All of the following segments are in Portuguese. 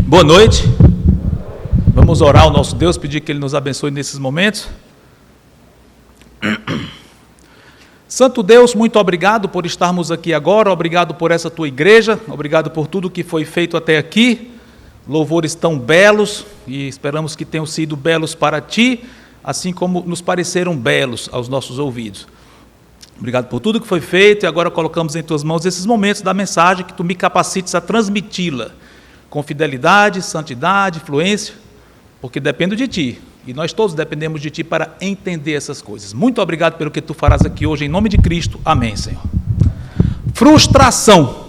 Boa noite. Vamos orar ao nosso Deus, pedir que Ele nos abençoe nesses momentos. Santo Deus, muito obrigado por estarmos aqui agora, obrigado por essa tua igreja, obrigado por tudo que foi feito até aqui, louvores tão belos, e esperamos que tenham sido belos para ti, assim como nos pareceram belos aos nossos ouvidos. Obrigado por tudo que foi feito, e agora colocamos em tuas mãos esses momentos da mensagem, que tu me capacites a transmiti-la com fidelidade, santidade, fluência, porque dependo de ti. E nós todos dependemos de ti para entender essas coisas. Muito obrigado pelo que tu farás aqui hoje, em nome de Cristo. Amém, Senhor. Frustração.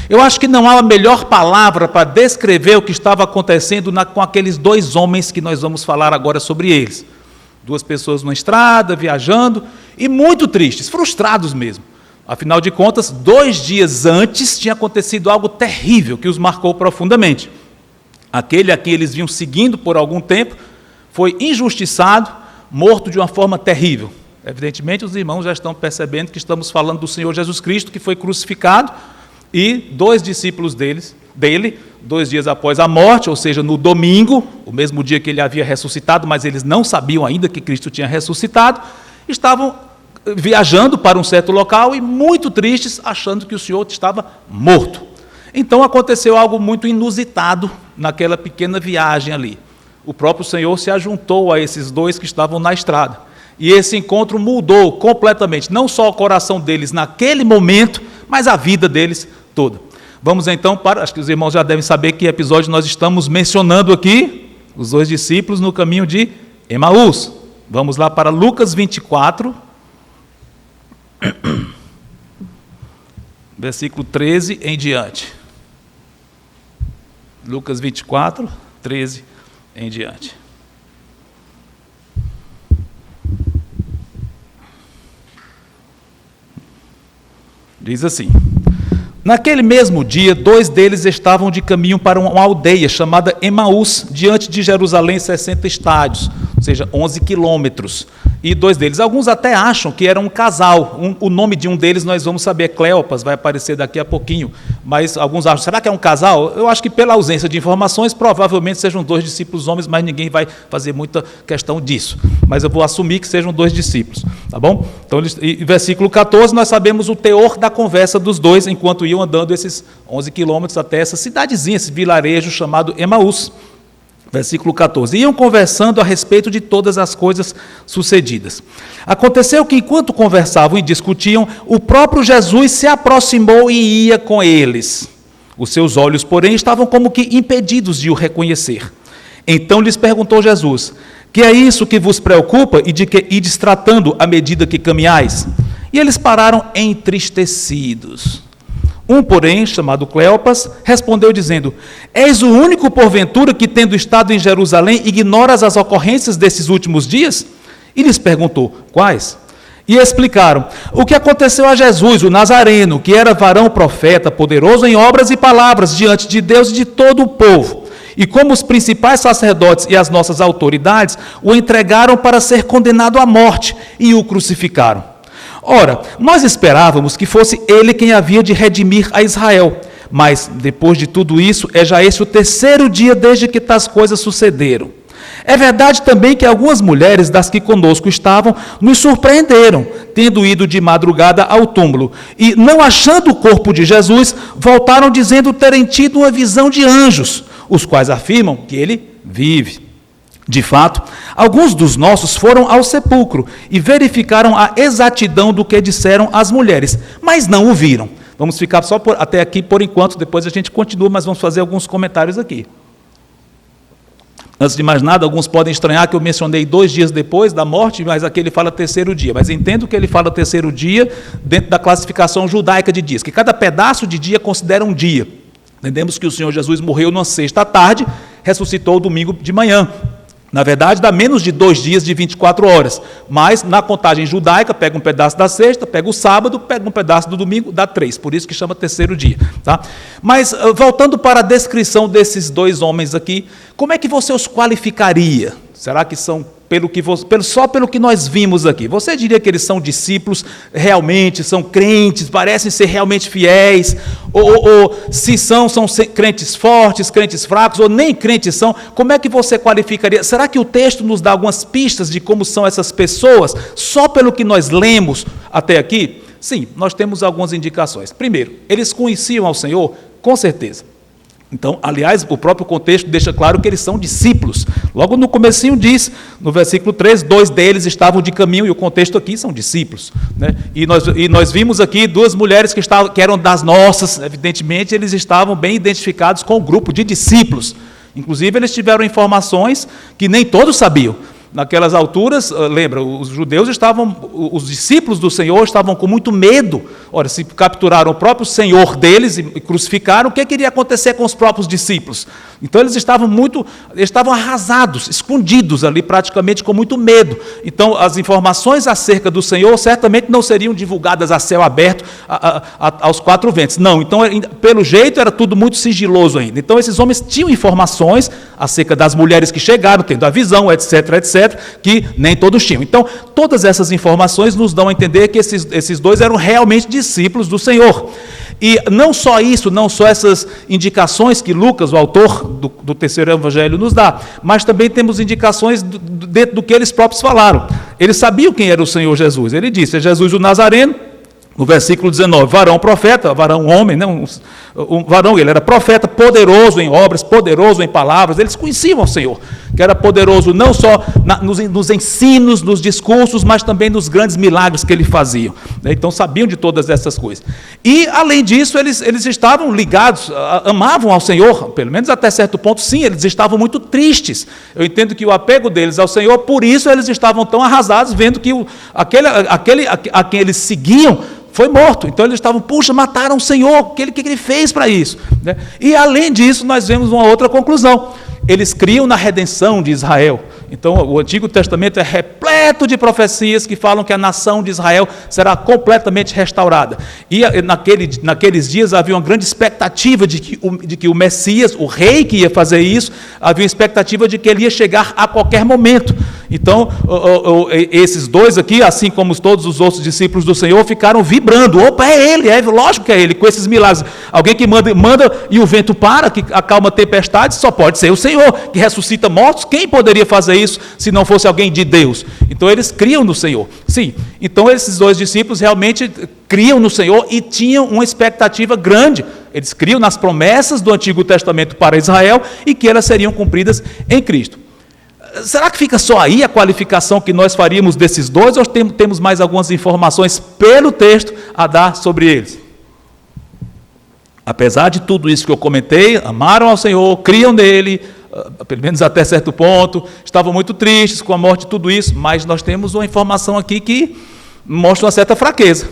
Eu acho que não há a melhor palavra para descrever o que estava acontecendo com aqueles dois homens que nós vamos falar agora sobre eles. Duas pessoas numa estrada, viajando, e muito tristes, frustrados mesmo. Afinal de contas, 2 dias antes tinha acontecido algo terrível que os marcou profundamente. Aquele a quem eles vinham seguindo por algum tempo foi injustiçado, morto de uma forma terrível. Evidentemente, os irmãos já estão percebendo que estamos falando do Senhor Jesus Cristo, que foi crucificado, e 2 discípulos dele, 2 dias após a morte, ou seja, no domingo, o mesmo dia que ele havia ressuscitado, mas eles não sabiam ainda que Cristo tinha ressuscitado, estavam viajando para um certo local e muito tristes, achando que o Senhor estava morto. Então aconteceu algo muito inusitado naquela pequena viagem ali. O próprio Senhor se ajuntou a esses 2 que estavam na estrada. E esse encontro mudou completamente, não só o coração deles naquele momento, mas a vida deles toda. Vamos então para, acho que os irmãos já devem saber que episódio nós estamos mencionando aqui, os 2 discípulos no caminho de Emaús. Vamos lá para Lucas 24, versículo 13 em diante. Lucas 24, 13 em diante. Diz assim: naquele mesmo dia, 2 deles estavam de caminho para uma aldeia chamada Emaús, diante de Jerusalém, 60 estádios, ou seja, 11 quilômetros. E 2 deles, alguns até acham que era um casal. O nome de um deles nós vamos saber, Cleopas, vai aparecer daqui a pouquinho. Mas alguns acham, será que é um casal? Eu acho que pela ausência de informações, provavelmente sejam 2 discípulos homens, mas ninguém vai fazer muita questão disso. Mas eu vou assumir que sejam 2 discípulos, tá bom? Então, versículo 14, nós sabemos o teor da conversa dos 2, enquanto iam andando esses 11 quilômetros até essa cidadezinha, esse vilarejo chamado Emaús. Versículo 14. Iam conversando a respeito de todas as coisas sucedidas. Aconteceu que, enquanto conversavam e discutiam, o próprio Jesus se aproximou e ia com eles. Os seus olhos, porém, estavam como que impedidos de o reconhecer. Então lhes perguntou Jesus: que é isso que vos preocupa e de que ides tratando à medida que caminhais? E eles pararam entristecidos. Um, porém, chamado Cleopas, respondeu dizendo: és o único, porventura, que, tendo estado em Jerusalém, ignoras as ocorrências desses últimos dias? E lhes perguntou: quais? E explicaram: o que aconteceu a Jesus, o Nazareno, que era varão profeta, poderoso em obras e palavras diante de Deus e de todo o povo. E como os principais sacerdotes e as nossas autoridades o entregaram para ser condenado à morte e o crucificaram. Ora, nós esperávamos que fosse ele quem havia de redimir a Israel, mas, depois de tudo isso, é já esse o 3º dia desde que tais coisas sucederam. É verdade também que algumas mulheres das que conosco estavam nos surpreenderam, tendo ido de madrugada ao túmulo, e, não achando o corpo de Jesus, voltaram dizendo terem tido uma visão de anjos, os quais afirmam que ele vive. De fato, alguns dos nossos foram ao sepulcro e verificaram a exatidão do que disseram as mulheres, mas não o viram. Vamos ficar só até aqui por enquanto, depois a gente continua, mas vamos fazer alguns comentários aqui. Antes de mais nada, alguns podem estranhar que eu mencionei 2 dias depois da morte, mas aqui ele fala 3º dia. Mas entendo que ele fala 3º dia dentro da classificação judaica de dias, que cada pedaço de dia considera um dia. Entendemos que o Senhor Jesus morreu numa sexta à tarde, ressuscitou domingo de manhã. Na verdade, dá menos de 2 dias de 24 horas, mas na contagem judaica, pega um pedaço da sexta, pega o sábado, pega um pedaço do domingo, dá 3, por isso que chama 3º dia. Tá? Mas, voltando para a descrição desses 2 homens aqui, como é que você os qualificaria? Será que são só pelo que nós vimos aqui, você diria que eles são discípulos realmente, são crentes, parecem ser realmente fiéis, ou se são crentes fortes, crentes fracos, ou nem crentes são, como é que você qualificaria? Será que o texto nos dá algumas pistas de como são essas pessoas, só pelo que nós lemos até aqui? Sim, nós temos algumas indicações. Primeiro, eles conheciam ao Senhor? Com certeza. Então, aliás, o próprio contexto deixa claro que eles são discípulos. Logo no comecinho diz, no versículo 3, 2 deles estavam de caminho, e o contexto aqui são discípulos, né? E nós vimos aqui 2 mulheres que eram das nossas, evidentemente eles estavam bem identificados com o grupo de discípulos. Inclusive eles tiveram informações que nem todos sabiam. Naquelas alturas, lembra, os discípulos do Senhor estavam com muito medo. Ora, se capturaram o próprio Senhor deles e crucificaram, o que iria acontecer com os próprios discípulos? Então eles estavam arrasados, escondidos ali, praticamente com muito medo. Então as informações acerca do Senhor certamente não seriam divulgadas a céu aberto aos 4 ventos. Não, então pelo jeito era tudo muito sigiloso ainda. Então esses homens tinham informações acerca das mulheres que chegaram, tendo a visão, etc., que nem todos tinham. Então, todas essas informações nos dão a entender que esses 2 eram realmente discípulos do Senhor. E não só isso, não só essas indicações que Lucas, o autor do terceiro evangelho, nos dá, mas também temos indicações dentro do que eles próprios falaram. Eles sabiam quem era o Senhor Jesus. Ele disse, é Jesus o Nazareno, no versículo 19, varão profeta, varão homem, né? Um varão, ele era profeta, poderoso em obras, poderoso em palavras, eles conheciam o Senhor, que era poderoso não só nos ensinos, nos discursos, mas também nos grandes milagres que ele fazia, né? Então sabiam de todas essas coisas. E além disso, eles estavam ligados, amavam ao Senhor, pelo menos até certo ponto, sim, eles estavam muito tristes. Eu entendo que o apego deles ao Senhor, por isso eles estavam tão arrasados, vendo que aquele a quem eles seguiam foi morto. Então eles estavam, puxa, mataram o Senhor, o que ele fez para isso? Né? E além disso, nós vemos uma outra conclusão. Eles criam na redenção de Israel. Então o Antigo Testamento é repleto de profecias que falam que a nação de Israel será completamente restaurada. E naqueles dias havia uma grande expectativa de que o Messias, o rei que ia fazer isso, havia uma expectativa de que ele ia chegar a qualquer momento. Então, esses 2 aqui, assim como todos os outros discípulos do Senhor, ficaram vibrando. Opa, é ele, lógico que é ele, com esses milagres. Alguém que manda e o vento para, que acalma tempestades, só pode ser o Senhor, que ressuscita mortos. Quem poderia fazer isso se não fosse alguém de Deus? Então, eles criam no Senhor. Sim, então esses 2 discípulos realmente criam no Senhor e tinham uma expectativa grande. Eles criam nas promessas do Antigo Testamento para Israel e que elas seriam cumpridas em Cristo. Será que fica só aí a qualificação que nós faríamos desses 2, ou temos mais algumas informações pelo texto a dar sobre eles? Apesar de tudo isso que eu comentei, amaram ao Senhor, criam nele, pelo menos até certo ponto, estavam muito tristes com a morte de tudo isso, mas nós temos uma informação aqui que mostra uma certa fraqueza.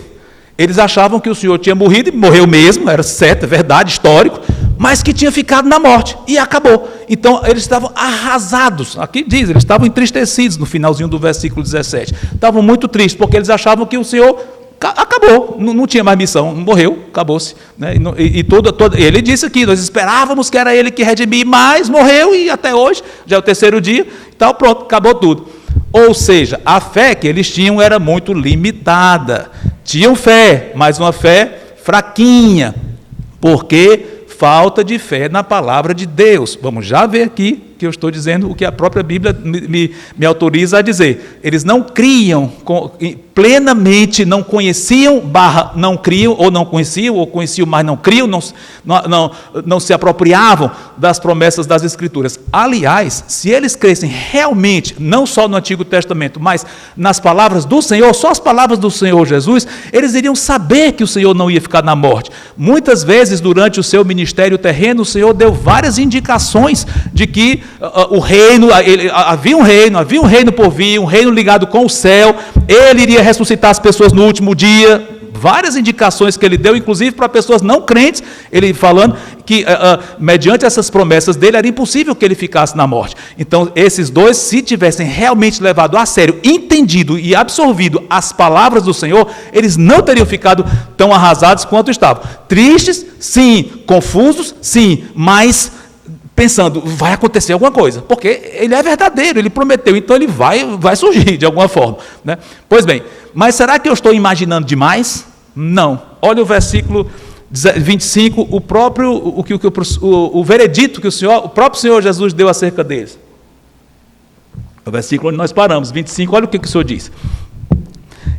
Eles achavam que o Senhor tinha morrido, e morreu mesmo, era certo, é verdade, histórico, mas que tinha ficado na morte, e acabou. Então, eles estavam arrasados, aqui diz, eles estavam entristecidos no finalzinho do versículo 17, estavam muito tristes, porque eles achavam que o Senhor acabou, não tinha mais missão, morreu, acabou-se, né? Ele disse aqui, nós esperávamos que era ele que redimia, mas morreu, e até hoje, já é o 3º dia, então pronto, acabou tudo. Ou seja, a fé que eles tinham era muito limitada, tinham fé, mas uma fé fraquinha, porque falta de fé na palavra de Deus. Vamos já ver aqui que eu estou dizendo o que a própria Bíblia me autoriza a dizer. Eles não criam plenamente, não conheciam, não criam, ou não conheciam, ou conheciam, mas não criam, não se apropriavam das promessas das Escrituras. Aliás, se eles crescem realmente, não só no Antigo Testamento, mas nas palavras do Senhor, só as palavras do Senhor Jesus, eles iriam saber que o Senhor não ia ficar na morte. Muitas vezes, durante o seu ministério terreno, o Senhor deu várias indicações de que o reino, havia um reino por vir, um reino ligado com o céu, ele iria ressuscitar as pessoas no último dia, várias indicações que ele deu, inclusive para pessoas não crentes, ele falando que, mediante essas promessas dele, era impossível que ele ficasse na morte. Então, esses 2, se tivessem realmente levado a sério, entendido e absorvido as palavras do Senhor, eles não teriam ficado tão arrasados quanto estavam. Tristes, sim, confusos, sim, mas pensando, vai acontecer alguma coisa, porque ele é verdadeiro, ele prometeu, então ele vai surgir de alguma forma, né? Pois bem, mas será que eu estou imaginando demais? Não. Olha o versículo 25, o veredito que o próprio Senhor Jesus deu acerca deles. O versículo onde nós paramos, 25, olha o que o Senhor diz.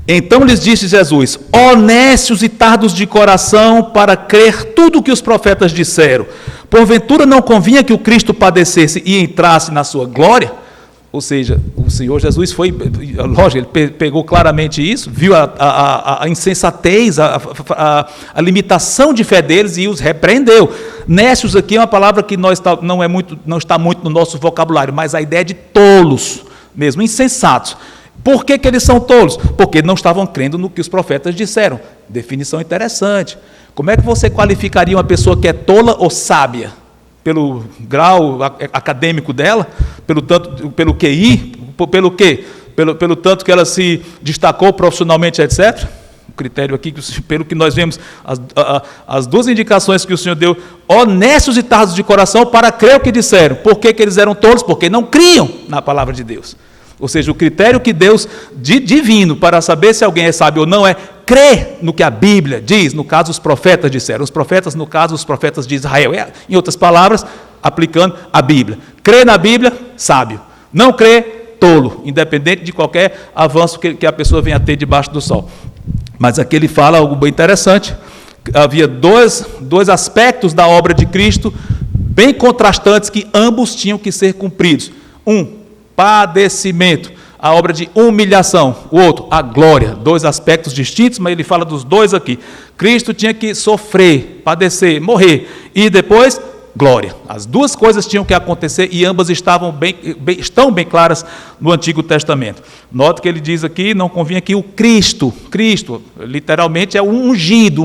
Então lhes disse Jesus: ó nécios e tardos de coração, para crer tudo o que os profetas disseram. Porventura não convinha que o Cristo padecesse e entrasse na sua glória? Ou seja, o Senhor Jesus foi, lógico, ele pegou claramente isso, viu a insensatez, a limitação de fé deles e os repreendeu. Nécios aqui é uma palavra que não está muito no nosso vocabulário, mas a ideia de tolos mesmo, insensatos. Por que eles são tolos? Porque não estavam crendo no que os profetas disseram. Definição interessante. Como é que você qualificaria uma pessoa que é tola ou sábia? Pelo grau acadêmico dela? Pelo QI? Pelo quê? Pelo tanto que ela se destacou profissionalmente, etc.? O critério aqui, pelo que nós vemos, as duas indicações que o Senhor deu, honestos e tardos de coração, para crer o que disseram. Por que eles eram tolos? Porque não criam na palavra de Deus. Ou seja, o critério que Deus, divino, para saber se alguém é sábio ou não, é crer no que a Bíblia diz, no caso os profetas disseram. Os profetas, no caso, os profetas de Israel. Em outras palavras, aplicando a Bíblia. Crer na Bíblia, sábio. Não crer, tolo, independente de qualquer avanço que a pessoa venha a ter debaixo do sol. Mas aqui ele fala algo bem interessante. Havia dois aspectos da obra de Cristo, bem contrastantes, que ambos tinham que ser cumpridos. Padecimento, a obra de humilhação. O outro, a glória. Dois aspectos distintos, mas ele fala dos dois aqui. Cristo tinha que sofrer, padecer, morrer, e depois glória. As duas coisas tinham que acontecer e ambas estão bem claras no Antigo Testamento. Note que ele diz aqui, não convinha que o Cristo, literalmente é o ungido.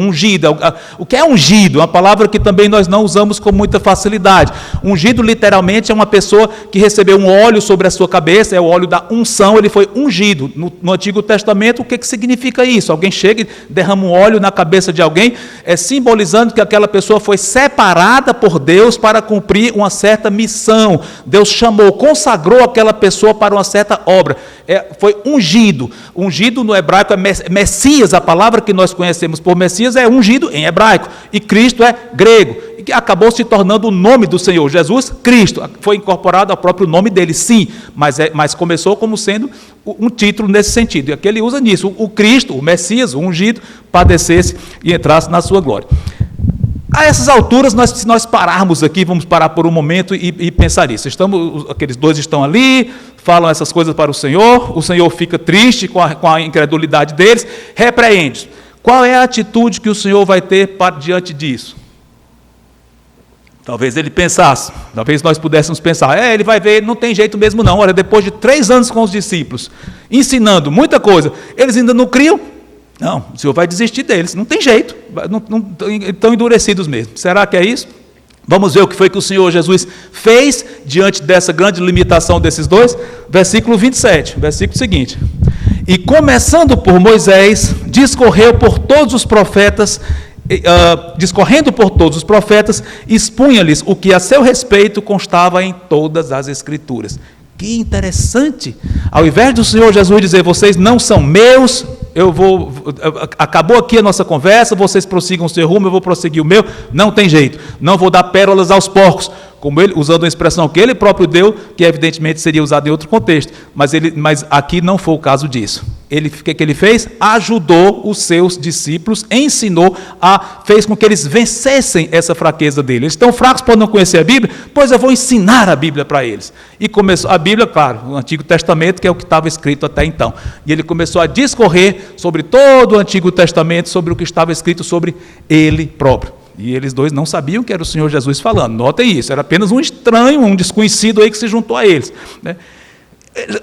O que é ungido? Uma palavra que também nós não usamos com muita facilidade. Ungido literalmente é uma pessoa que recebeu um óleo sobre a sua cabeça, é o óleo da unção, ele foi ungido. No Antigo Testamento, o que significa isso? Alguém chega e derrama um óleo na cabeça de alguém, simbolizando que aquela pessoa foi separada por Deus para cumprir uma certa missão. Deus chamou, consagrou aquela pessoa para uma certa obra. Foi ungido. Ungido no hebraico é Messias, a palavra que nós conhecemos por Messias é ungido em hebraico. E Cristo é grego. E acabou se tornando o nome do Senhor. Jesus, Cristo. Foi incorporado ao próprio nome dele, sim. Mas começou como sendo um título nesse sentido. E aqui ele usa nisso. O Cristo, o Messias, o ungido, padecesse e entrasse na sua glória. A essas alturas, se nós pararmos aqui, vamos parar por um momento e pensar isso. Aqueles dois estão ali, falam essas coisas para o Senhor fica triste com a incredulidade deles, repreende. Qual é a atitude que o Senhor vai ter diante disso? Talvez ele pensasse, talvez nós pudéssemos pensar, ele vai ver, não tem jeito mesmo não. Olha, depois de 3 anos com os discípulos, ensinando muita coisa, eles ainda não criam? Não, o Senhor vai desistir deles, não tem jeito, estão endurecidos mesmo. Será que é isso? Vamos ver o que foi que o Senhor Jesus fez diante dessa grande limitação desses dois. Versículo 27, versículo seguinte. E começando por Moisés, discorrendo por todos os profetas, expunha-lhes o que a seu respeito constava em todas as Escrituras. Que interessante! Ao invés do Senhor Jesus dizer, vocês não são meus, acabou aqui a nossa conversa, vocês prossigam o seu rumo, eu vou prosseguir o meu, não tem jeito, não vou dar pérolas aos porcos, como ele, usando uma expressão que ele próprio deu, que evidentemente seria usada em outro contexto, mas aqui não foi o caso disso. O que ele fez? Ajudou os seus discípulos, ensinou, fez com que eles vencessem essa fraqueza deles. Eles estão fracos por não conhecer a Bíblia? Pois eu vou ensinar a Bíblia para eles. E começou a Bíblia, claro, o Antigo Testamento, que é o que estava escrito até então. E ele começou a discorrer sobre todo o Antigo Testamento, sobre o que estava escrito sobre ele próprio. E eles dois não sabiam que era o Senhor Jesus falando. Notem isso, era apenas um estranho, um desconhecido aí que se juntou a eles, né?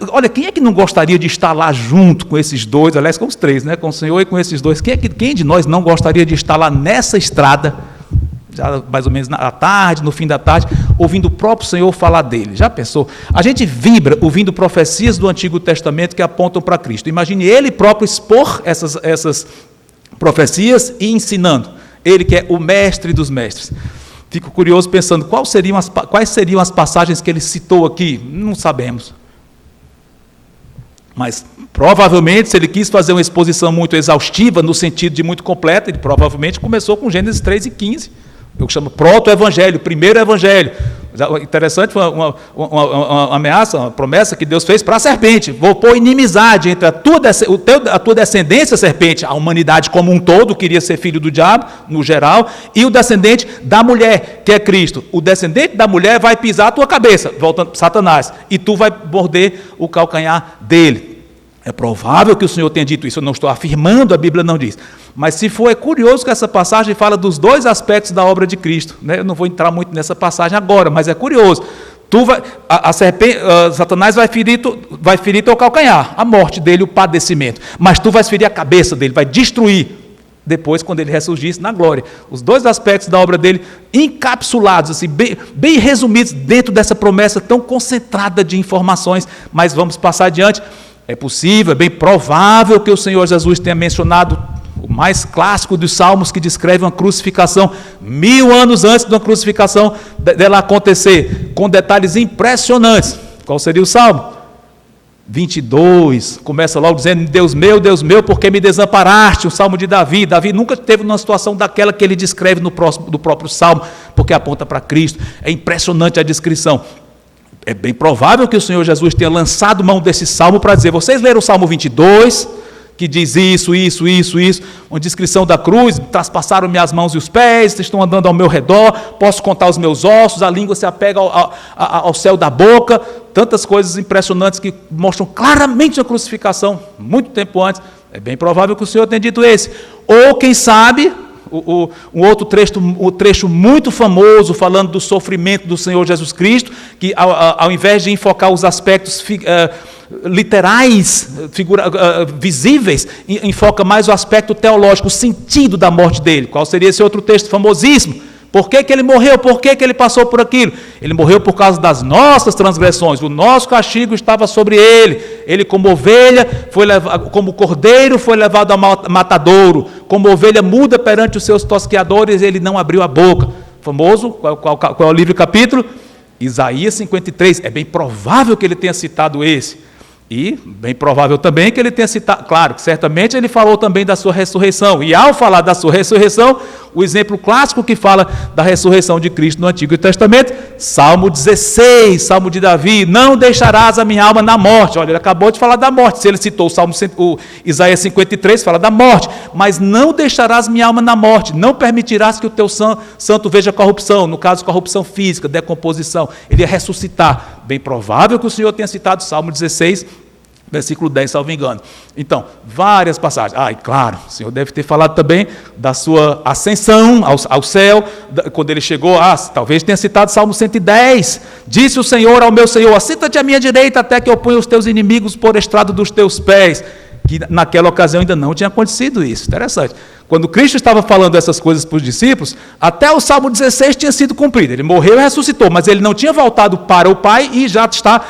Olha, quem é que não gostaria de estar lá junto com esses dois, aliás, com os três, né? Com o Senhor e com esses dois? Quem de nós não gostaria de estar lá nessa estrada, já mais ou menos à tarde, no fim da tarde, ouvindo o próprio Senhor falar dele? Já pensou? A gente vibra ouvindo profecias do Antigo Testamento que apontam para Cristo. Imagine ele próprio expor essas profecias e ensinando. Ele que é o mestre dos mestres. Fico curioso pensando quais seriam as passagens que ele citou aqui. Não sabemos. Mas, provavelmente, se ele quis fazer uma exposição muito exaustiva, no sentido de muito completa, ele provavelmente começou com Gênesis 3 e 15. Eu chamo proto-evangelho, primeiro evangelho. Interessante, foi uma ameaça, uma promessa que Deus fez para a serpente. Vou pôr inimizade entre a tua descendência, serpente, a humanidade como um todo, queria ser filho do diabo, no geral, e o descendente da mulher, que é Cristo. O descendente da mulher vai pisar a tua cabeça, voltando Satanás, e tu vai morder o calcanhar dele. É provável que o Senhor tenha dito isso, eu não estou afirmando, a Bíblia não diz. Mas se for, é curioso que essa passagem fala dos dois aspectos da obra de Cristo. Né? Eu não vou entrar muito nessa passagem agora, mas é curioso. Satanás vai ferir teu calcanhar, a morte dele, o padecimento. Mas tu vais ferir a cabeça dele, vai destruir. Depois, quando ele ressurgisse na glória. Os dois aspectos da obra dele encapsulados, assim, bem resumidos dentro dessa promessa tão concentrada de informações. Mas vamos passar adiante. É possível, é bem provável que o Senhor Jesus tenha mencionado o mais clássico dos salmos que descreve uma crucificação 1000 anos antes de uma crucificação dela acontecer, com detalhes impressionantes. Qual seria o salmo? 22, começa logo dizendo: Deus meu, por que me desamparaste? O salmo de Davi. Davi nunca teve uma situação daquela que ele descreve do próprio salmo, porque aponta para Cristo. É impressionante a descrição. É bem provável que o Senhor Jesus tenha lançado mão desse salmo para dizer: vocês leram o salmo 22, que diz isso, uma descrição da cruz: traspassaram-me as mãos e os pés, estão andando ao meu redor, posso contar os meus ossos, a língua se apega ao céu da boca, tantas coisas impressionantes que mostram claramente a crucificação, muito tempo antes. É bem provável que o Senhor tenha dito esse. Ou, quem sabe, um outro trecho muito famoso, falando do sofrimento do Senhor Jesus Cristo, que ao invés de enfocar os aspectos literais, visíveis, enfoca mais o aspecto teológico, o sentido da morte dele. Qual seria esse outro texto famosíssimo? Por que ele morreu? Por que ele passou por aquilo? Ele morreu por causa das nossas transgressões. O nosso castigo estava sobre ele. Ele, como ovelha, como cordeiro, foi levado ao matadouro. Como ovelha muda perante os seus tosqueadores, ele não abriu a boca. Famoso, qual é o livro e capítulo? Isaías 53. É bem provável que ele tenha citado esse. E bem provável também que ele tenha citado, claro, que certamente ele falou também da sua ressurreição. E ao falar da sua ressurreição, o exemplo clássico que fala da ressurreição de Cristo no Antigo Testamento, Salmo 16, Salmo de Davi: não deixarás a minha alma na morte. Olha, ele acabou de falar da morte. Se ele citou o Isaías 53, fala da morte. Mas não deixarás minha alma na morte, não permitirás que o teu santo veja corrupção, no caso corrupção física, decomposição. Ele ia ressuscitar. Bem provável que o Senhor tenha citado Salmo 16, versículo 10, salvo engano. Então, várias passagens. E claro, o Senhor deve ter falado também da sua ascensão ao céu, quando ele chegou, talvez tenha citado Salmo 110. Disse o Senhor ao meu Senhor: assenta-te à minha direita até que eu ponha os teus inimigos por estrado dos teus pés. Que naquela ocasião ainda não tinha acontecido isso. Interessante. Quando Cristo estava falando essas coisas para os discípulos, até o Salmo 16 tinha sido cumprido. Ele morreu e ressuscitou, mas ele não tinha voltado para o Pai e já está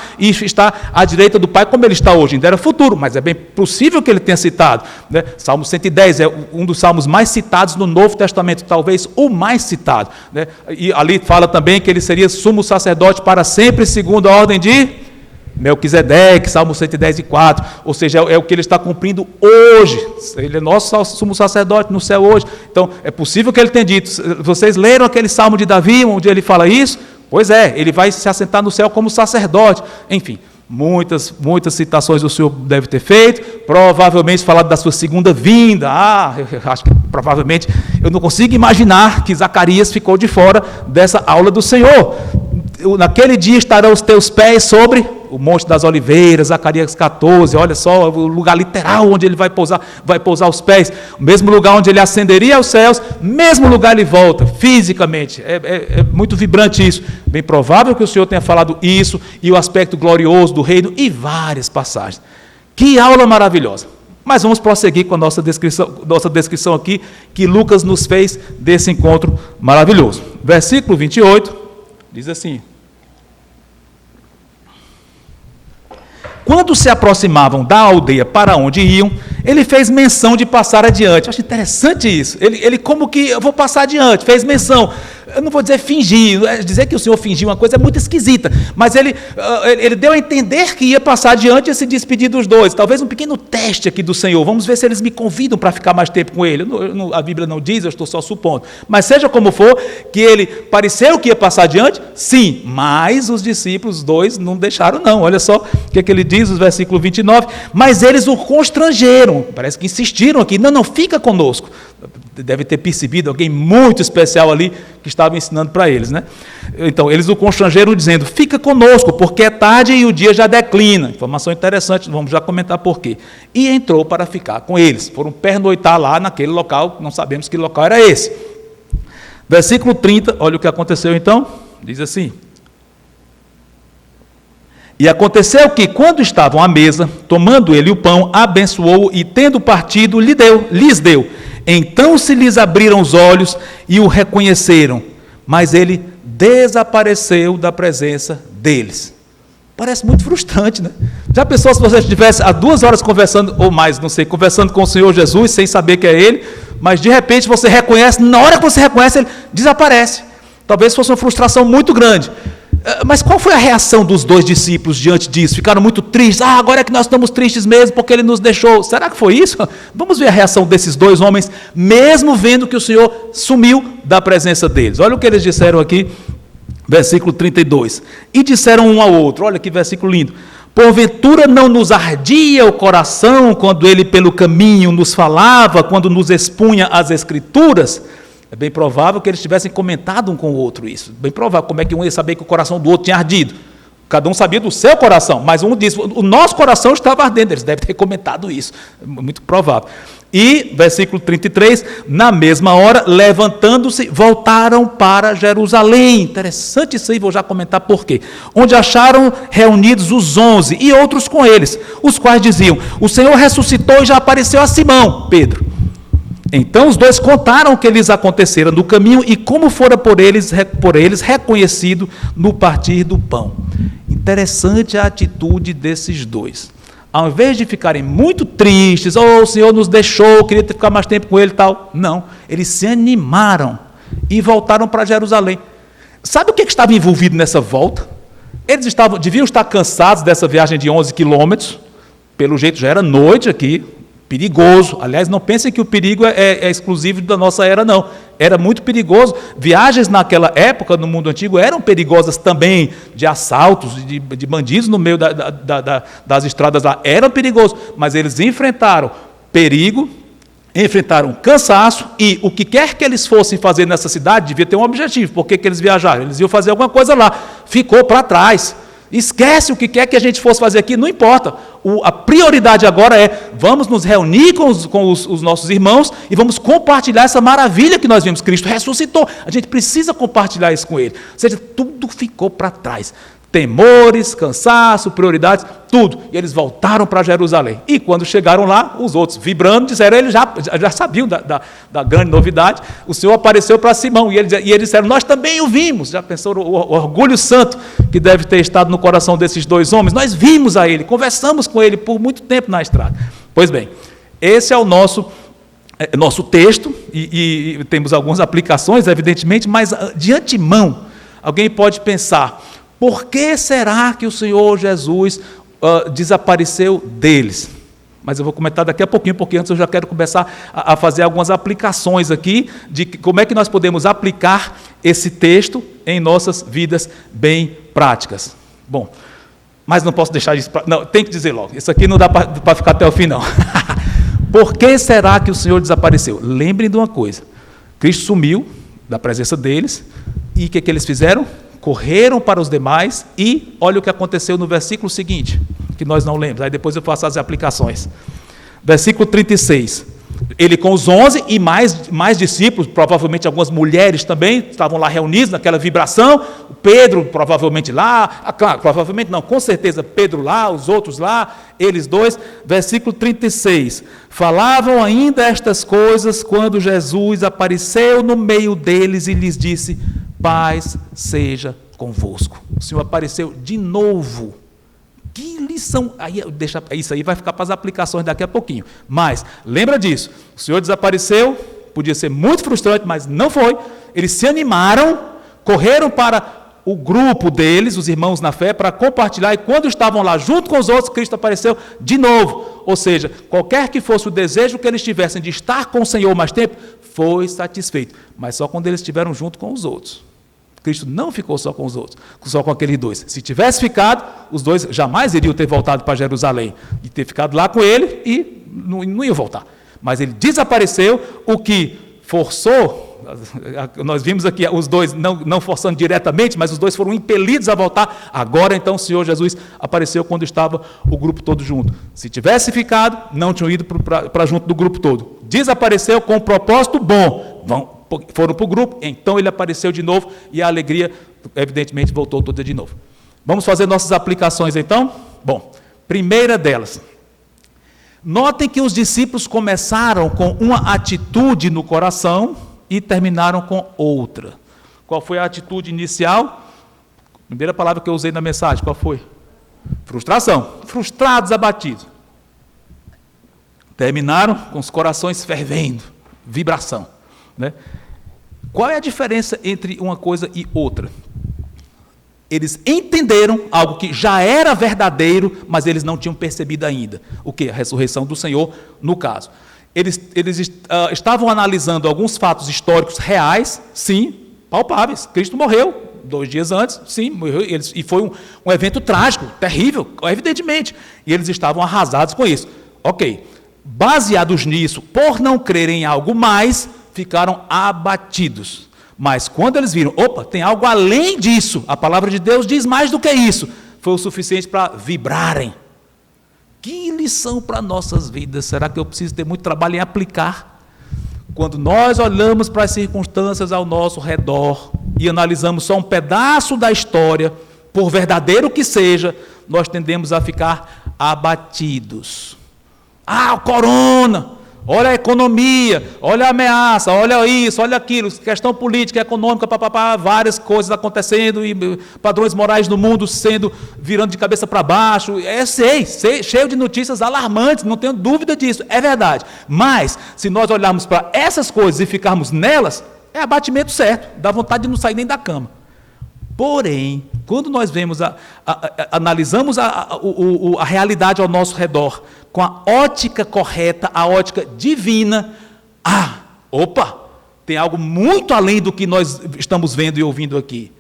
à direita do Pai como ele está hoje. Ainda era futuro, mas é bem possível que ele tenha citado. Né? Salmo 110 é um dos salmos mais citados no Novo Testamento, talvez o mais citado. Né? E ali fala também que ele seria sumo sacerdote para sempre, segundo a ordem de Melquisedeque, Salmo 110:4, ou seja, é o que ele está cumprindo hoje. Ele é nosso sumo sacerdote no céu hoje. Então, é possível que ele tenha dito: vocês leram aquele Salmo de Davi, onde ele fala isso? Pois é, ele vai se assentar no céu como sacerdote. Enfim, muitas citações o Senhor deve ter feito, provavelmente falado da sua segunda vinda. Eu acho que provavelmente, eu não consigo imaginar que Zacarias ficou de fora dessa aula do Senhor. Naquele dia estarão os teus pés sobre o Monte das Oliveiras, Zacarias 14, olha só, o lugar literal onde ele vai pousar os pés, o mesmo lugar onde ele ascenderia aos céus, mesmo lugar ele volta, fisicamente. É muito vibrante isso. Bem provável que o Senhor tenha falado isso, e o aspecto glorioso do reino, e várias passagens. Que aula maravilhosa! Mas vamos prosseguir com a nossa descrição aqui, que Lucas nos fez desse encontro maravilhoso. Versículo 28, diz assim: quando se aproximavam da aldeia para onde iam, ele fez menção de passar adiante. Eu acho interessante isso. Ele como que, eu vou passar adiante, fez menção. eu não vou dizer fingir, dizer que o Senhor fingiu uma coisa é muito esquisita, mas ele deu a entender que ia passar adiante e se despedir dos dois. Talvez um pequeno teste aqui do Senhor, vamos ver se eles me convidam para ficar mais tempo com ele. A Bíblia não diz, eu estou só supondo. Mas seja como for, que ele pareceu que ia passar adiante, sim, mas os discípulos, dois, não deixaram não. Olha só o que ele diz, no versículo 29, mas eles o constrangeram, parece que insistiram aqui, não, fica conosco. Deve ter percebido alguém muito especial ali que estava ensinando para eles, né? Então, eles o constrangeram dizendo, fica conosco, porque é tarde e o dia já declina. Informação interessante, vamos já comentar por quê. E entrou para ficar com eles. Foram pernoitar lá naquele local, não sabemos que local era esse. Versículo 30, olha o que aconteceu então, diz assim: e aconteceu que, quando estavam à mesa, tomando ele o pão, abençoou-o e, tendo partido, lhes deu. Então se lhes abriram os olhos e o reconheceram, mas ele desapareceu da presença deles. Parece muito frustrante, né? Já pensou se você estivesse há 2 horas conversando, ou mais, não sei, conversando com o Senhor Jesus, sem saber que é Ele, mas de repente você reconhece, na hora que você reconhece, Ele desaparece. Talvez fosse uma frustração muito grande. Mas qual foi a reação dos 2 discípulos diante disso? Ficaram muito tristes. Agora é que nós estamos tristes mesmo porque ele nos deixou. Será que foi isso? Vamos ver a reação desses 2 homens, mesmo vendo que o Senhor sumiu da presença deles. Olha o que eles disseram aqui, versículo 32. E disseram um ao outro, olha que versículo lindo: porventura não nos ardia o coração quando ele pelo caminho nos falava, quando nos expunha as Escrituras? É bem provável que eles tivessem comentado um com o outro isso. Bem provável. Como é que um ia saber que o coração do outro tinha ardido? Cada um sabia do seu coração, mas um disse, o nosso coração estava ardendo. Eles devem ter comentado isso. Muito provável. E, versículo 33, na mesma hora, levantando-se, voltaram para Jerusalém. Interessante isso aí, vou já comentar por quê. Onde acharam reunidos os 11 e outros com eles, os quais diziam, o Senhor ressuscitou e já apareceu a Simão, Pedro. Então os 2 contaram o que lhes acontecera no caminho e como fora por eles reconhecido no partir do pão. Interessante a atitude desses 2. Ao invés de ficarem muito tristes, o Senhor nos deixou, queria ficar mais tempo com ele e tal. Não, eles se animaram e voltaram para Jerusalém. Sabe o que estava envolvido nessa volta? Eles deviam estar cansados dessa viagem de 11 quilômetros. Pelo jeito já era noite aqui. Perigoso. Aliás, não pensem que o perigo é exclusivo da nossa era, não. Era muito perigoso. Viagens naquela época, no mundo antigo, eram perigosas também, de assaltos, de bandidos no meio das estradas lá. Eram perigosos, mas eles enfrentaram perigo, enfrentaram cansaço e o que quer que eles fossem fazer nessa cidade, devia ter um objetivo. Por que eles viajaram? Eles iam fazer alguma coisa lá. Ficou para trás. Esquece o que quer que a gente fosse fazer aqui, não importa. A prioridade agora é, vamos nos reunir com os nossos irmãos e vamos compartilhar essa maravilha que nós vimos. Cristo ressuscitou. A gente precisa compartilhar isso com Ele. Ou seja, tudo ficou para trás. Temores, cansaço, prioridades, tudo. E eles voltaram para Jerusalém. E quando chegaram lá, os outros, vibrando, disseram, eles já sabiam da grande novidade, o Senhor apareceu para Simão, e eles disseram, nós também o vimos. Já pensou o orgulho santo que deve ter estado no coração desses 2 homens? Nós vimos a ele, conversamos com ele por muito tempo na estrada. Pois bem, esse é o nosso texto, e temos algumas aplicações, evidentemente, mas de antemão, alguém pode pensar, por que será que o Senhor Jesus desapareceu deles? Mas eu vou comentar daqui a pouquinho, porque antes eu já quero começar a fazer algumas aplicações aqui, de como é que nós podemos aplicar esse texto em nossas vidas bem práticas. Bom, mas não posso deixar isso... Não, tem que dizer logo, isso aqui não dá para ficar até o fim, não. Por que será que o Senhor desapareceu? Lembrem de uma coisa, Cristo sumiu da presença deles, e o que eles fizeram? Correram para os demais e olha o que aconteceu no versículo seguinte, que nós não lembramos, aí depois eu faço as aplicações. Versículo 36. Ele com os 11 e mais discípulos, provavelmente algumas mulheres também, estavam lá reunidos naquela vibração, Pedro provavelmente lá, claro, provavelmente não, com certeza Pedro lá, os outros lá, eles 2. Versículo 36. Falavam ainda estas coisas quando Jesus apareceu no meio deles e lhes disse, paz seja convosco. O Senhor apareceu de novo. Que lição! Isso aí vai ficar para as aplicações daqui a pouquinho. Mas, lembra disso. O Senhor desapareceu, podia ser muito frustrante, mas não foi. Eles se animaram, correram para o grupo deles, os irmãos na fé, para compartilhar, e quando estavam lá junto com os outros, Cristo apareceu de novo. Ou seja, qualquer que fosse o desejo que eles tivessem de estar com o Senhor mais tempo, foi satisfeito, mas só quando eles estiveram junto com os outros. Cristo não ficou só com os outros, só com aqueles dois. Se tivesse ficado, os dois jamais iriam ter voltado para Jerusalém, e ter ficado lá com ele e não iam voltar. Mas ele desapareceu, o que forçou. Nós vimos aqui os dois não forçando diretamente, mas os dois foram impelidos a voltar. Agora então o Senhor Jesus apareceu quando estava o grupo todo junto. Se tivesse ficado, não tinham ido para junto do grupo todo. Desapareceu com um propósito bom. Foram para o grupo, então ele apareceu de novo e a alegria evidentemente voltou toda de novo. Vamos fazer nossas aplicações então? Bom, primeira delas. Notem que os discípulos começaram com uma atitude no coração e terminaram com outra. Qual foi a atitude inicial? Primeira palavra que eu usei na mensagem, qual foi? Frustração. Frustrados, abatidos. Terminaram com os corações fervendo, vibração. Né? Qual é a diferença entre uma coisa e outra? Eles entenderam algo que já era verdadeiro, mas eles não tinham percebido ainda. O que? A ressurreição do Senhor, no caso. Eles estavam analisando alguns fatos históricos reais, sim, palpáveis. Cristo morreu 2 dias antes, sim, morreu, e foi um evento trágico, terrível, evidentemente. E eles estavam arrasados com isso. Ok, baseados nisso, por não crerem em algo mais, ficaram abatidos. Mas quando eles viram, opa, tem algo além disso, a palavra de Deus diz mais do que isso, foi o suficiente para vibrarem. Que lição para nossas vidas, será que eu preciso ter muito trabalho em aplicar? Quando nós olhamos para as circunstâncias ao nosso redor e analisamos só um pedaço da história, por verdadeiro que seja, nós tendemos a ficar abatidos. Ah, o corona! Olha a economia, olha a ameaça, olha isso, olha aquilo, questão política, econômica, várias coisas acontecendo e padrões morais no mundo virando de cabeça para baixo. Sei, cheio de notícias alarmantes, não tenho dúvida disso, é verdade. Mas, se nós olharmos para essas coisas e ficarmos nelas, é abatimento certo, dá vontade de não sair nem da cama. Porém, quando nós analisamos a realidade ao nosso redor, com a ótica correta, a ótica divina, tem algo muito além do que nós estamos vendo e ouvindo aqui.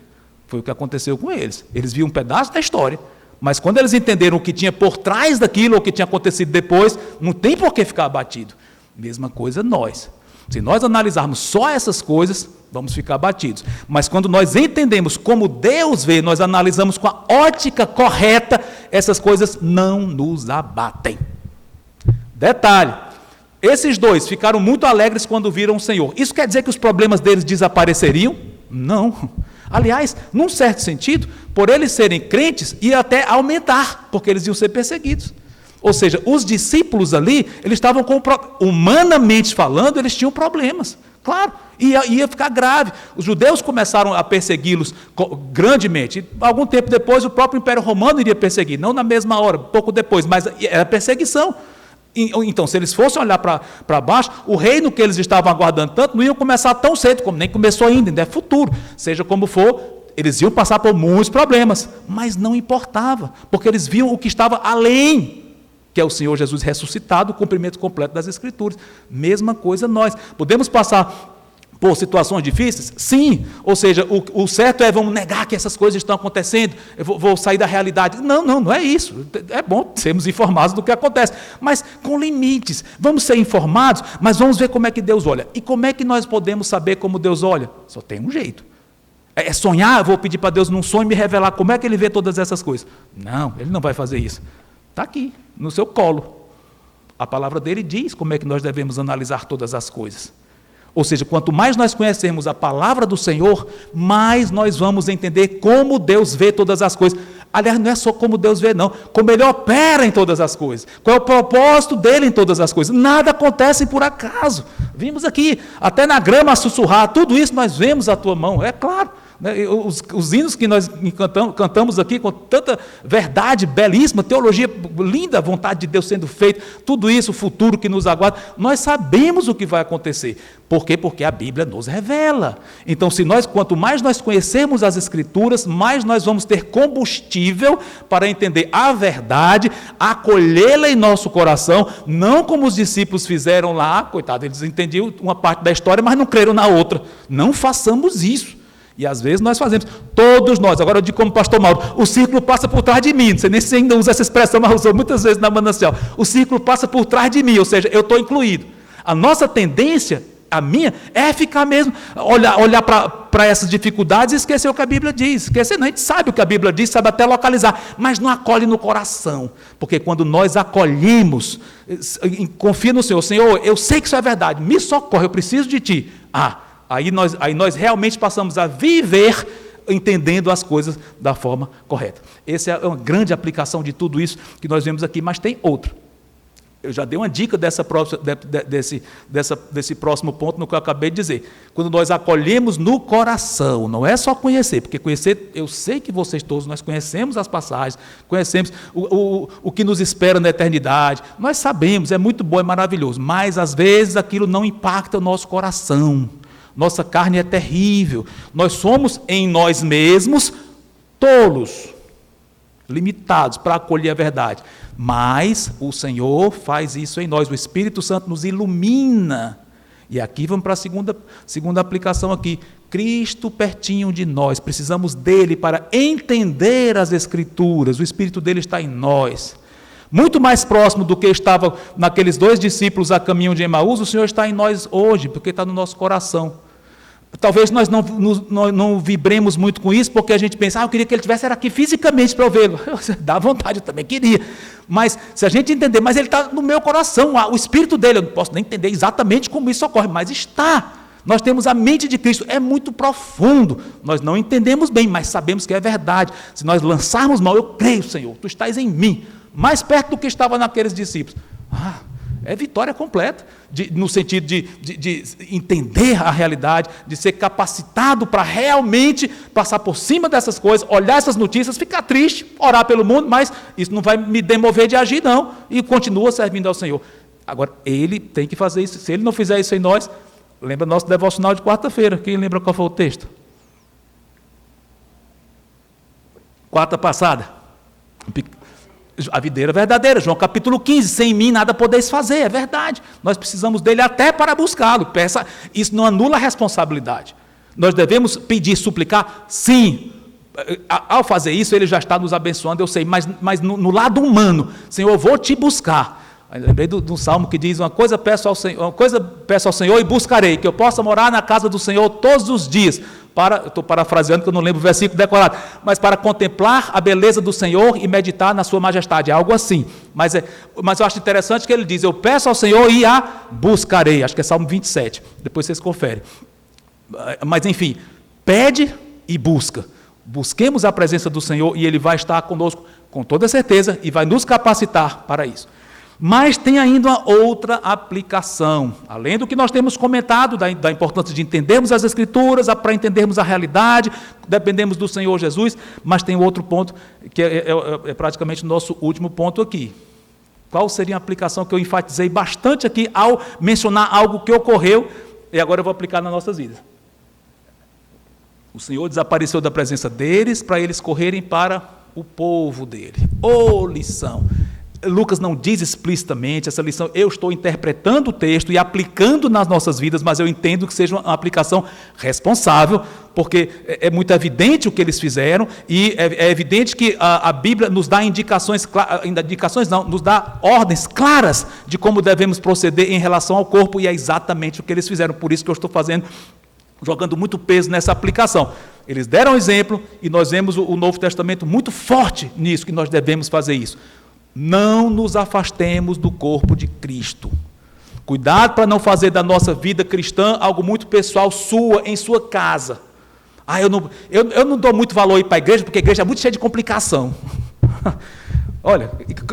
Foi o que aconteceu com eles. Eles viam um pedaço da história, mas quando eles entenderam o que tinha por trás daquilo, ou o que tinha acontecido depois, não tem por que ficar abatido. Mesma coisa nós. Se nós analisarmos só essas coisas, vamos ficar abatidos. Mas quando nós entendemos como Deus vê, nós analisamos com a ótica correta, essas coisas não nos abatem. Detalhe, esses dois ficaram muito alegres quando viram o Senhor. Isso quer dizer que os problemas deles desapareceriam? Não. Aliás, num certo sentido, por eles serem crentes, ia até aumentar, porque eles iam ser perseguidos. Ou seja, os discípulos ali, eles estavam humanamente falando, eles tinham problemas. Claro, ia ficar grave. Os judeus começaram a persegui-los grandemente. Algum tempo depois, o próprio Império Romano iria perseguir. Não na mesma hora, pouco depois, mas era perseguição. Então, se eles fossem olhar para baixo, o reino que eles estavam aguardando tanto, não iam começar tão cedo, como nem começou ainda é futuro. Seja como for, eles iam passar por muitos problemas. Mas não importava, porque eles viam o que estava além, que é o Senhor Jesus ressuscitado, o cumprimento completo das Escrituras. Mesma coisa nós. Podemos passar por situações difíceis? Sim. Ou seja, o certo é, vamos negar que essas coisas estão acontecendo, eu vou sair da realidade. Não é isso. É bom sermos informados do que acontece, mas com limites. Vamos ser informados, mas vamos ver como é que Deus olha. E como é que nós podemos saber como Deus olha? Só tem um jeito. É sonhar, vou pedir para Deus num sonho me revelar como é que Ele vê todas essas coisas. Não, Ele não vai fazer isso. Está aqui, no seu colo. A palavra dele diz como é que nós devemos analisar todas as coisas. Ou seja, quanto mais nós conhecermos a palavra do Senhor, mais nós vamos entender como Deus vê todas as coisas. Aliás, não é só como Deus vê, não. Como Ele opera em todas as coisas. Qual é o propósito dele em todas as coisas. Nada acontece por acaso. Vimos aqui, até na grama a sussurrar, tudo isso nós vemos a tua mão. É claro, né? Os hinos que nós cantamos aqui com tanta verdade belíssima, teologia linda, a vontade de Deus sendo feita, tudo isso, o futuro que nos aguarda, nós sabemos o que vai acontecer. Por quê? Porque a Bíblia nos revela. Então, quanto mais nós conhecermos as Escrituras, mais nós vamos ter combustível para entender a verdade, acolhê-la em nosso coração, não como os discípulos fizeram lá, coitado, eles entendiam uma parte da história, mas não creram na outra. Não façamos isso. E às vezes nós fazemos, todos nós. Agora eu digo como pastor Mauro, o círculo passa por trás de mim. Não sei nem se ainda usa essa expressão, mas usou muitas vezes na Manancial. O círculo passa por trás de mim, ou seja, eu estou incluído. A nossa tendência, a minha, é ficar mesmo, olhar para essas dificuldades e esquecer o que a Bíblia diz. Esquecer, não, a gente sabe o que a Bíblia diz, sabe até localizar, mas não acolhe no coração. Porque quando nós acolhemos, confia no Senhor, Senhor, eu sei que isso é verdade, me socorre, eu preciso de Ti. Aí nós realmente passamos a viver entendendo as coisas da forma correta. Essa é uma grande aplicação de tudo isso que nós vemos aqui, mas tem outra. Eu já dei uma dica desse próximo ponto no que eu acabei de dizer. Quando nós acolhemos no coração, não é só conhecer, porque conhecer, eu sei que vocês todos, nós conhecemos as passagens, conhecemos o que nos espera na eternidade, nós sabemos, é muito bom, é maravilhoso, mas às vezes aquilo não impacta o nosso coração. Nossa carne é terrível. Nós somos em nós mesmos tolos, limitados para acolher a verdade. Mas o Senhor faz isso em nós. O Espírito Santo nos ilumina. E aqui vamos para a segunda aplicação aqui. Cristo pertinho de nós. Precisamos dele para entender as Escrituras. O Espírito dele está em nós. Muito mais próximo do que estava naqueles 2 discípulos a caminho de Emaús, o Senhor está em nós hoje, porque está no nosso coração. Talvez nós não vibremos muito com isso, porque a gente pensa, eu queria que ele estivesse aqui fisicamente para eu vê-lo. Dá vontade, eu também queria. Mas se a gente entender, mas ele está no meu coração, o Espírito dele, eu não posso nem entender exatamente como isso ocorre, mas está. Nós temos a mente de Cristo, é muito profundo. Nós não entendemos bem, mas sabemos que é verdade. Se nós lançarmos mão, eu creio, Senhor, Tu estás em mim. Mais perto do que estava naqueles discípulos. É vitória completa, no sentido de entender a realidade, de ser capacitado para realmente passar por cima dessas coisas, olhar essas notícias, ficar triste, orar pelo mundo, mas isso não vai me demover de agir, não, e continua servindo ao Senhor. Agora, Ele tem que fazer isso. Se Ele não fizer isso em nós, lembra nosso devocional de quarta-feira. Quem lembra qual foi o texto? Quarta passada. A videira verdadeira, João capítulo 15, sem mim nada podeis fazer, é verdade, nós precisamos dele até para buscá-lo, isso não anula a responsabilidade, nós devemos pedir, suplicar, sim, ao fazer isso ele já está nos abençoando, eu sei, mas no lado humano, Senhor, eu vou te buscar. Eu lembrei do salmo que diz, uma coisa peço ao Senhor e buscarei, que eu possa morar na casa do Senhor todos os dias, eu estou parafraseando que eu não lembro o versículo decorado, mas para contemplar a beleza do Senhor e meditar na sua majestade, é algo assim, mas eu acho interessante que ele diz, eu peço ao Senhor e a buscarei, acho que é Salmo 27, depois vocês conferem, mas enfim, pede e busca, busquemos a presença do Senhor e Ele vai estar conosco com toda certeza e vai nos capacitar para isso. Mas tem ainda uma outra aplicação, além do que nós temos comentado, da importância de entendermos as Escrituras, para entendermos a realidade, dependemos do Senhor Jesus, mas tem outro ponto, que é praticamente o nosso último ponto aqui. Qual seria a aplicação que eu enfatizei bastante aqui, ao mencionar algo que ocorreu, e agora eu vou aplicar nas nossas vidas. O Senhor desapareceu da presença deles, para eles correrem para o povo dele. Lição! Lucas não diz explicitamente essa lição, eu estou interpretando o texto e aplicando nas nossas vidas, mas eu entendo que seja uma aplicação responsável, porque é muito evidente o que eles fizeram, e é evidente que a Bíblia nos dá nos dá ordens claras de como devemos proceder em relação ao corpo, e é exatamente o que eles fizeram, por isso que eu estou jogando muito peso nessa aplicação. Eles deram exemplo, e nós vemos o Novo Testamento muito forte nisso, que nós devemos fazer isso. Não nos afastemos do corpo de Cristo. Cuidado para não fazer da nossa vida cristã algo muito pessoal em sua casa. Eu não dou muito valor ir para a igreja, porque a igreja é muito cheia de complicação. Olha,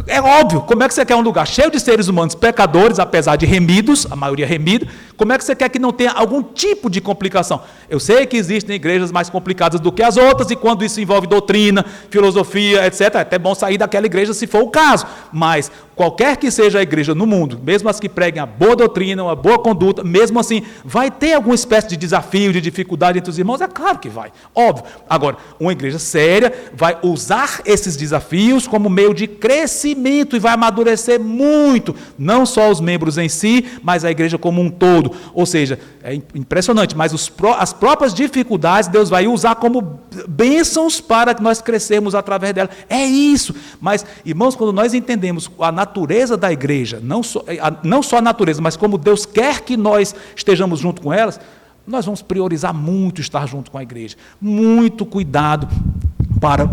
é óbvio, como é que você quer um lugar cheio de seres humanos pecadores, apesar de remidos, a maioria remida, como é que você quer que não tenha algum tipo de complicação? Eu sei que existem igrejas mais complicadas do que as outras, e quando isso envolve doutrina, filosofia, etc., é até bom sair daquela igreja se for o caso, mas qualquer que seja a igreja no mundo, mesmo as que preguem a boa doutrina, uma boa conduta, mesmo assim, vai ter alguma espécie de desafio, de dificuldade entre os irmãos? É claro que vai, óbvio. Agora, uma igreja séria vai usar esses desafios como meio de crescimento e vai amadurecer muito, não só os membros em si, mas a igreja como um todo. Ou seja, é impressionante, mas as próprias dificuldades Deus vai usar como bênçãos para que nós crescermos através dela. É isso. Mas, irmãos, quando nós entendemos a natureza da igreja, não só a natureza, mas como Deus quer que nós estejamos junto com elas, nós vamos priorizar muito estar junto com a igreja. Muito cuidado para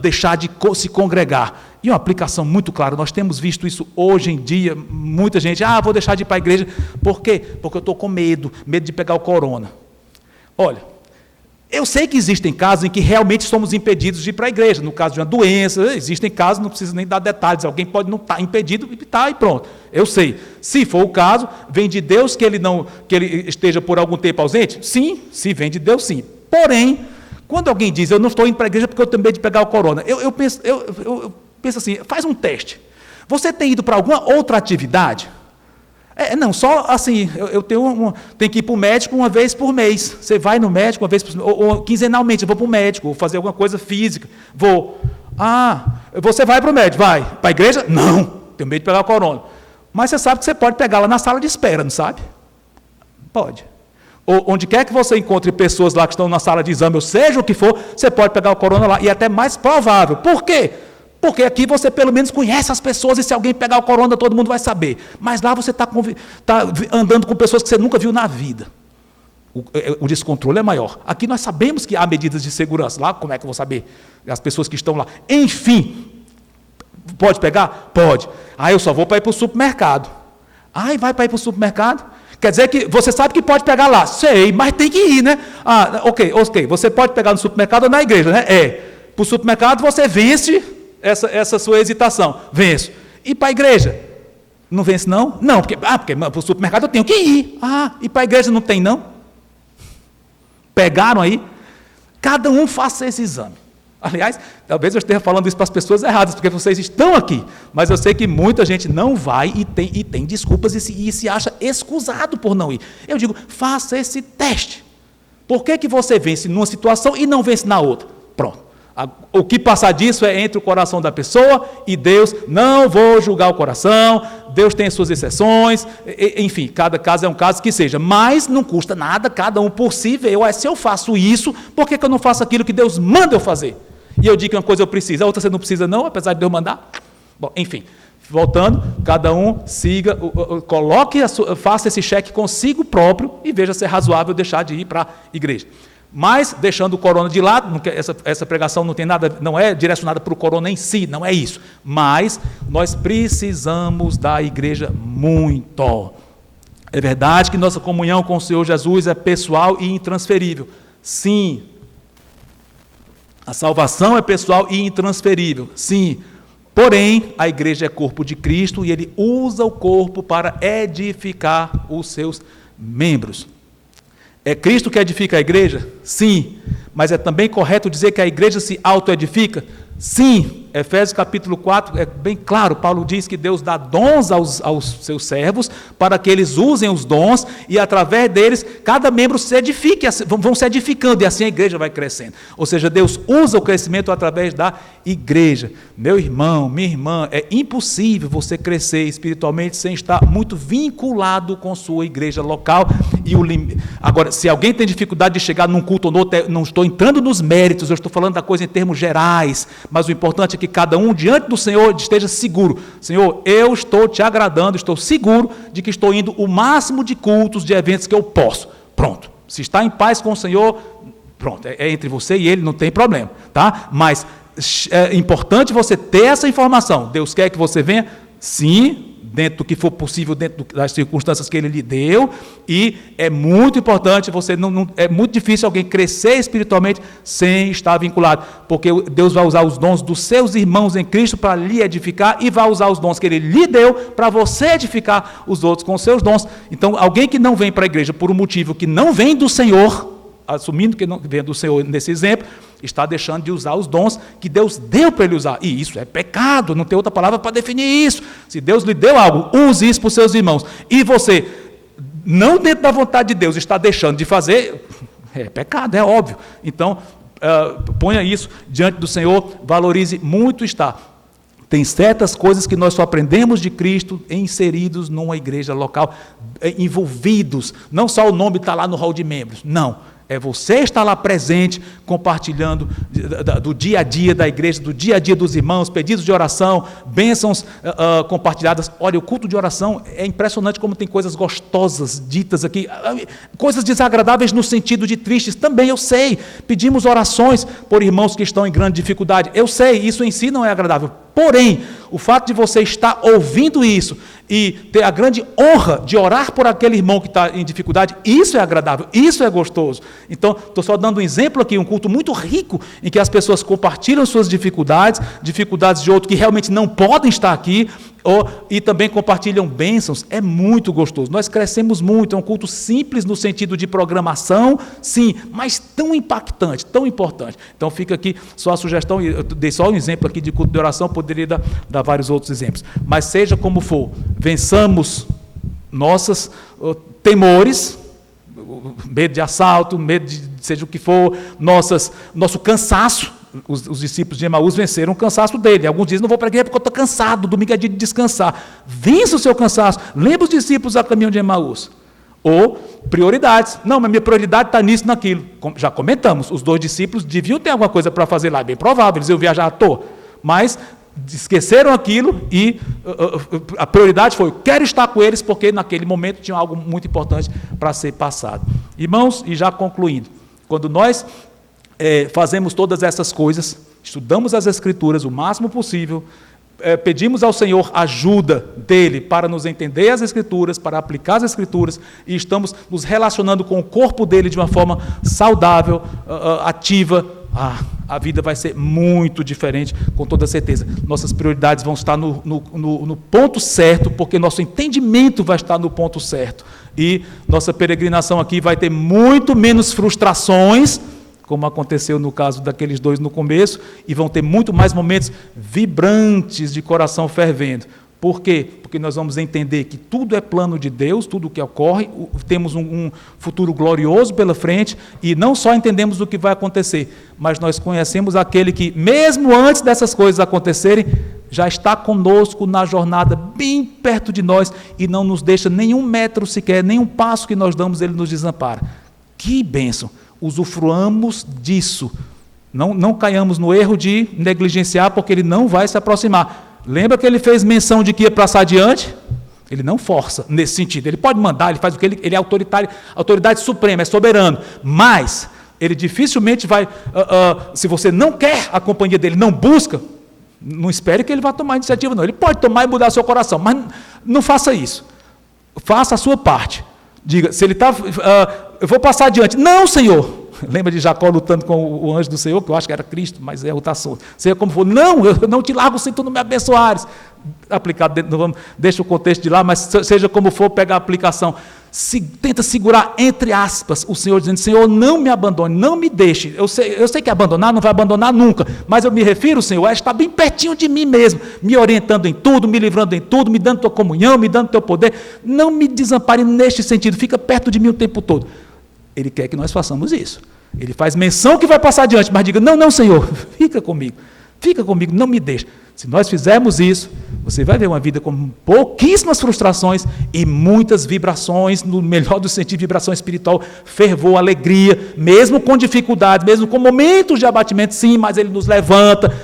deixar de se congregar. E uma aplicação muito clara, nós temos visto isso hoje em dia, muita gente, vou deixar de ir para a igreja. Por quê? Porque eu estou com medo de pegar o corona. Olha, eu sei que existem casos em que realmente somos impedidos de ir para a igreja, no caso de uma doença, existem casos, não preciso nem dar detalhes, alguém pode não estar impedido e pronto, eu sei. Se for o caso, vem de Deus que ele esteja por algum tempo ausente? Sim, se vem de Deus, sim. Porém, quando alguém diz, eu não estou indo para a igreja porque eu tenho medo de pegar o corona, eu penso assim, faz um teste. Você tem ido para alguma outra atividade? Não, só assim, eu tenho que ir para o médico uma vez por mês. Você vai no médico uma vez por mês, ou quinzenalmente, eu vou para o médico, vou fazer alguma coisa física. Vou. Você vai para o médico, vai. Para a igreja? Não, tenho medo de pegar o corona. Mas você sabe que você pode pegar lá na sala de espera, não sabe? Pode. Ou onde quer que você encontre pessoas lá que estão na sala de exame, ou seja o que for, você pode pegar o corona lá, e é até mais provável. Por quê? Porque aqui você pelo menos conhece as pessoas, e se alguém pegar o corona, todo mundo vai saber. Mas lá você está andando com pessoas que você nunca viu na vida. O descontrole é maior. Aqui nós sabemos que há medidas de segurança. Lá, como é que eu vou saber? As pessoas que estão lá. Enfim, pode pegar? Pode. Eu só vou para ir para o supermercado. Vai para ir para o supermercado? Quer dizer que você sabe que pode pegar lá. Sei, mas tem que ir, né? Ok. Você pode pegar no supermercado ou na igreja, né? Para o supermercado você vence essa sua hesitação. Venço. E para a igreja? Não vence, não? Não, porque para o supermercado eu tenho que ir. E para a igreja não tem, não? Pegaram aí? Cada um faça esse exame. Aliás, talvez eu esteja falando isso para as pessoas erradas, porque vocês estão aqui, mas eu sei que muita gente não vai e tem desculpas e se acha escusado por não ir. Eu digo, faça esse teste. Por que você vence numa situação e não vence na outra? Pronto. O que passar disso é entre o coração da pessoa e Deus. Não vou julgar o coração, Deus tem suas exceções, enfim, cada caso é um caso que seja, mas não custa nada, cada um por si vê, se eu faço isso, por que eu não faço aquilo que Deus manda eu fazer? E eu digo que uma coisa eu preciso, a outra você não precisa não, apesar de Deus mandar. Bom, enfim, voltando, cada um siga, faça esse cheque consigo próprio e veja se é razoável deixar de ir para a igreja. Mas, deixando o corona de lado, essa pregação não é direcionada para o corona em si, não é isso. Mas nós precisamos da igreja muito. É verdade que nossa comunhão com o Senhor Jesus é pessoal e intransferível. Sim. A salvação é pessoal e intransferível. Sim. Porém, a igreja é corpo de Cristo e Ele usa o corpo para edificar os seus membros. É Cristo que edifica a igreja? Sim. Mas é também correto dizer que a igreja se autoedifica? Sim. Efésios capítulo 4 é bem claro, Paulo diz que Deus dá dons aos seus servos para que eles usem os dons e através deles cada membro se edifique, vão se edificando e assim a igreja vai crescendo. Ou seja, Deus usa o crescimento através da igreja. Meu irmão, minha irmã, é impossível você crescer espiritualmente sem estar muito vinculado com sua igreja local. Agora, se alguém tem dificuldade de chegar num culto ou no outro, não estou entrando nos méritos, eu estou falando da coisa em termos gerais, mas o importante é que cada um diante do Senhor esteja seguro. Senhor, eu estou te agradando, estou seguro de que estou indo o máximo de cultos, de eventos que eu posso. Pronto. Se está em paz com o Senhor, pronto, é entre você e Ele, não tem problema, tá? Mas é importante você ter essa informação. Deus quer que você venha? Sim, dentro do que for possível, dentro das circunstâncias que Ele lhe deu, e é muito importante, é muito difícil alguém crescer espiritualmente sem estar vinculado, porque Deus vai usar os dons dos seus irmãos em Cristo para lhe edificar, e vai usar os dons que Ele lhe deu para você edificar os outros com os seus dons. Então, alguém que não vem para a igreja por um motivo que não vem do Senhor, assumindo que não vem do Senhor nesse exemplo, está deixando de usar os dons que Deus deu para ele usar. E isso é pecado, não tem outra palavra para definir isso. Se Deus lhe deu algo, use isso para os seus irmãos. E você, não dentro da vontade de Deus, está deixando de fazer, é pecado, é óbvio. Então, ponha isso diante do Senhor, valorize muito estar. Tem certas coisas que nós só aprendemos de Cristo inseridos numa igreja local, envolvidos. Não só o nome está lá no hall de membros, não. É você estar lá presente, compartilhando do dia a dia da igreja, do dia a dia dos irmãos, pedidos de oração, bênçãos compartilhadas. Olha, o culto de oração é impressionante como tem coisas gostosas ditas aqui, coisas desagradáveis no sentido de tristes, também eu sei. Pedimos orações por irmãos que estão em grande dificuldade, eu sei, isso em si não é agradável. Porém, o fato de você estar ouvindo isso e ter a grande honra de orar por aquele irmão que está em dificuldade, isso é agradável, isso é gostoso. Então, estou só dando um exemplo aqui, um culto muito rico, em que as pessoas compartilham suas dificuldades, dificuldades de outros que realmente não podem estar aqui, e também compartilham bênçãos. É muito gostoso. Nós crescemos muito, é um culto simples no sentido de programação, sim, mas tão impactante, tão importante. Então fica aqui só a sugestão, eu dei só um exemplo aqui de culto de oração, poderia dar vários outros exemplos. Mas seja como for, vençamos nossos temores, medo de assalto, medo de seja o que for, nosso cansaço. Os discípulos de Emaús venceram o cansaço dele. Alguns dizem, não vou para a igreja porque eu estou cansado, domingo é dia de descansar. Vença o seu cansaço. Lembra os discípulos a caminho de Emaús. Ou prioridades. Não, mas minha prioridade está nisso, naquilo. Já comentamos, os 2 discípulos deviam ter alguma coisa para fazer lá, é bem provável, eles iam viajar à toa. Mas esqueceram aquilo e a prioridade foi, quero estar com eles porque naquele momento tinha algo muito importante para ser passado. Irmãos, e já concluindo, quando nós fazemos todas essas coisas, estudamos as Escrituras o máximo possível, pedimos ao Senhor ajuda dele para nos entender as Escrituras, para aplicar as Escrituras, e estamos nos relacionando com o corpo dele de uma forma saudável, ativa, a vida vai ser muito diferente, com toda certeza. Nossas prioridades vão estar no ponto certo, porque nosso entendimento vai estar no ponto certo, e nossa peregrinação aqui vai ter muito menos frustrações, como aconteceu no caso daqueles 2 no começo, e vão ter muito mais momentos vibrantes de coração fervendo. Por quê? Porque nós vamos entender que tudo é plano de Deus, tudo o que ocorre, temos um futuro glorioso pela frente, e não só entendemos o que vai acontecer, mas nós conhecemos aquele que, mesmo antes dessas coisas acontecerem, já está conosco na jornada, bem perto de nós, e não nos deixa nenhum metro sequer, nenhum passo que nós damos, ele nos desampara. Que bênção! Usufruamos disso, não caiamos no erro de negligenciar, porque ele não vai se aproximar. Lembra que ele fez menção de que ia passar adiante? Ele não força nesse sentido, ele pode mandar, ele faz o que ele é autoritário, autoridade suprema, é soberano, mas ele dificilmente vai, se você não quer a companhia dele, não busca, não espere que ele vá tomar iniciativa, não. Ele pode tomar e mudar seu coração, mas não faça isso, faça a sua parte. Diga, se ele está, eu vou passar adiante. Não, Senhor. Lembra de Jacó lutando com o anjo do Senhor, que eu acho que era Cristo, mas é o taço. Seja como for, não, eu não te largo sem tu não me abençoares. Aplicado dentro, deixa o contexto de lá, mas seja como for, pega a aplicação. Tenta segurar, entre aspas, o Senhor dizendo, Senhor, não me abandone, não me deixe. Eu sei que abandonar não vai abandonar nunca, mas eu me refiro, Senhor, a estar bem pertinho de mim mesmo, me orientando em tudo, me livrando em tudo, me dando tua comunhão, me dando teu poder. Não me desampare neste sentido, fica perto de mim o tempo todo. Ele quer que nós façamos isso. Ele faz menção que vai passar adiante, mas diga, não, Senhor, fica comigo, não me deixe. Se nós fizermos isso, você vai ver uma vida com pouquíssimas frustrações e muitas vibrações, no melhor do sentido, vibração espiritual, fervor, alegria, mesmo com dificuldades, mesmo com momentos de abatimento, sim, mas ele nos levanta,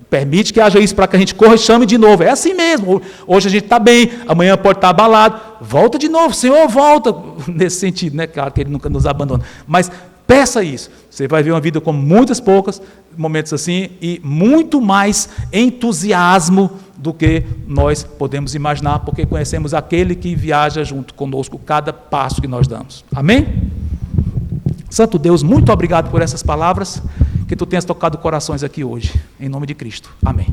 permite que haja isso para que a gente corra e chame de novo. É assim mesmo. Hoje a gente está bem, amanhã pode estar abalado, volta de novo, Senhor, volta. Nesse sentido, né? Claro que ele nunca nos abandona, mas peça isso, você vai ver uma vida com muitas poucas momentos assim, e muito mais entusiasmo do que nós podemos imaginar, porque conhecemos aquele que viaja junto conosco cada passo que nós damos. Amém? Santo Deus, muito obrigado por essas palavras, que tu tenhas tocado corações aqui hoje, em nome de Cristo. Amém.